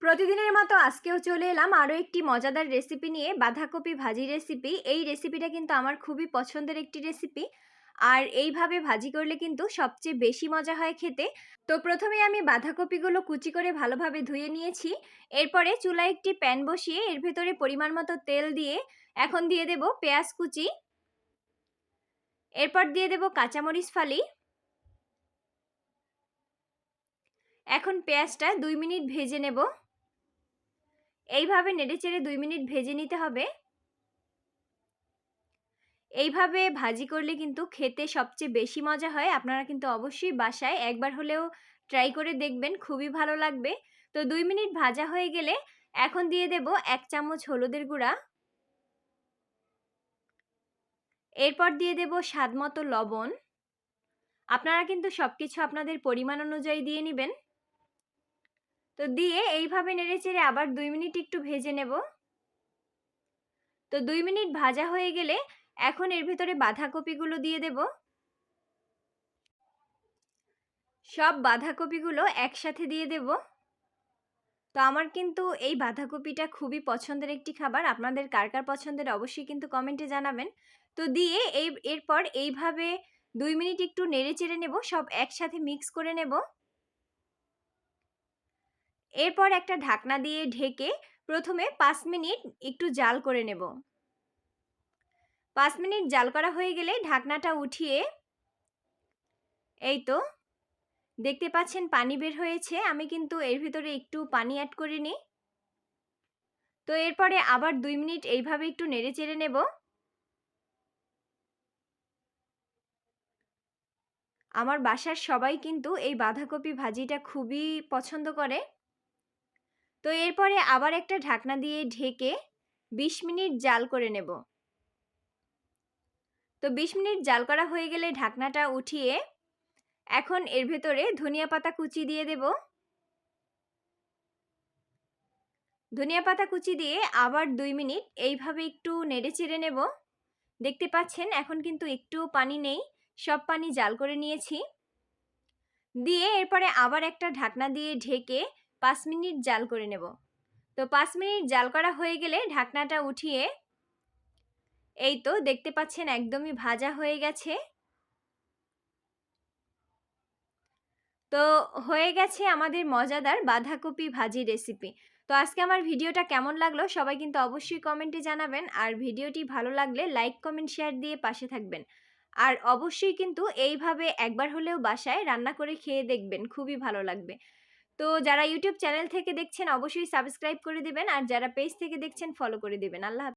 প্রতিদিনের মতো আজকেও চলে এলাম আরও একটি মজাদার রেসিপি নিয়ে, বাঁধাকপি ভাজি রেসিপি। এই রেসিপিটা কিন্তু আমার খুবই পছন্দের একটি রেসিপি। আর এইভাবে ভাজি করলে কিন্তু সবচেয়ে বেশি মজা হয় খেতে। তো প্রথমে আমি বাঁধাকপিগুলো কুচি করে ভালোভাবে ধুয়ে নিয়েছি। এরপরে চুলায় একটি প্যান বসিয়ে এর ভেতরে পরিমাণ মতো তেল দিয়ে এখন দিয়ে দেব পেঁয়াজ কুচি, এরপর দিয়ে দেব কাঁচামরিচ ফালি। এখন পেঁয়াজটা 2 মিনিট ভেজে নেব। এইভাবে নেড়েচেড়ে 2 মিনিট ভেজে নিতে হবে। এইভাবে ভাজি করলে কিন্তু খেতে সবচেয়ে বেশি মজা হয়। আপনারা কিন্তু অবশ্যই বাসায় একবার হলেও ট্রাই করে দেখবেন, খুবই ভালো লাগবে। তো 2 মিনিট ভাজা হয়ে গেলে এখন দিয়ে দেব 1 চামচ হলুদের গুঁড়া। এরপর দিয়ে দেব স্বাদমতো লবণ। আপনারা কিন্তু সবকিছু আপনাদের পরিমাণ অনুযায়ী দিয়ে নিবেন। তো দিয়ে এইভাবে নেড়েচেড়ে আবার 2 মিনিট একটু ভেজে নেব। তো 2 মিনিট ভাজা হয়ে গেলে এখন এর ভেতরে বাঁধাকপিগুলো দিয়ে দেব। সব বাঁধাকপিগুলো একসাথে দিয়ে দেব। তো আমার কিন্তু এই বাঁধাকপিটা খুবই পছন্দের একটি খাবার। আপনাদের কার কার পছন্দের অবশ্যই কিন্তু কমেন্টে জানাবেন। তো দিয়ে এরপর এইভাবে 2 মিনিট একটু নেড়েচেড়ে নেব, সব একসাথে মিক্স করে নেব। এরপর একটা ঢাকনা দিয়ে ঢেকে প্রথমে 5 মিনিট একটু জাল করে নেব। 5 মিনিট জাল করা হয়ে গেলে ঢাকনাটা উঠিয়ে এই তো দেখতে পাচ্ছেন পানি বের হয়েছে। আমি কিন্তু এর ভিতরে একটু পানি অ্যাড করিনি। তো এরপরে আবার 2 মিনিট এইভাবে একটু নেড়েচেড়ে নেব। আমার বাসার সবাই কিন্তু এই বাঁধাকপি ভাজিটা খুবই পছন্দ করে। তো এরপরে আবার একটা ঢাকনা দিয়ে ঢেকে 20 মিনিট জাল করে নেব। তো 20 মিনিট জাল করা হয়ে গেলে ঢাকনাটা উঠিয়ে এখন এর ভেতরে ধনিয়া পাতা কুচি দিয়ে দেব। ধনিয়া পাতা কুচি দিয়ে আবার 2 মিনিট এইভাবে একটু নেড়েচেড়ে নেব। দেখতে পাচ্ছেন এখন কিন্তু একটুও পানি নেই, সব পানি জাল করে নিয়েছি। দিয়ে এরপরে আবার একটা ঢাকনা দিয়ে ঢেকে 5 মিনিট জাল করে নেব। তো 5 মিনিট জাল করা হয়ে গেলে ঢাকনাটা উঠিয়ে এই তো দেখতে পাচ্ছেন একদমই ভাজা হয়ে গেছে। তো হয়ে গেছে আমাদের মজাদার বাঁধাকপি ভাজি রেসিপি। তো আজকে আমার ভিডিওটা কেমন লাগলো সবাই কিন্তু অবশ্যই কমেন্টে জানাবেন। আর ভিডিওটি ভালো লাগলে লাইক, কমেন্ট, শেয়ার দিয়ে পাশে থাকবেন। আর অবশ্যই কিন্তু এইভাবে একবার হলেও বাসায় রান্না করে খেয়ে দেখবেন, খুবই ভালো লাগবে। তো যারা ইউটিউব চ্যানেল থেকে দেখছেন অবশ্যই সাবস্ক্রাইব করে দিবেন, আর যারা পেজ থেকে দেখছেন ফলো করে দিবেন। আল্লাহ হাফেজ।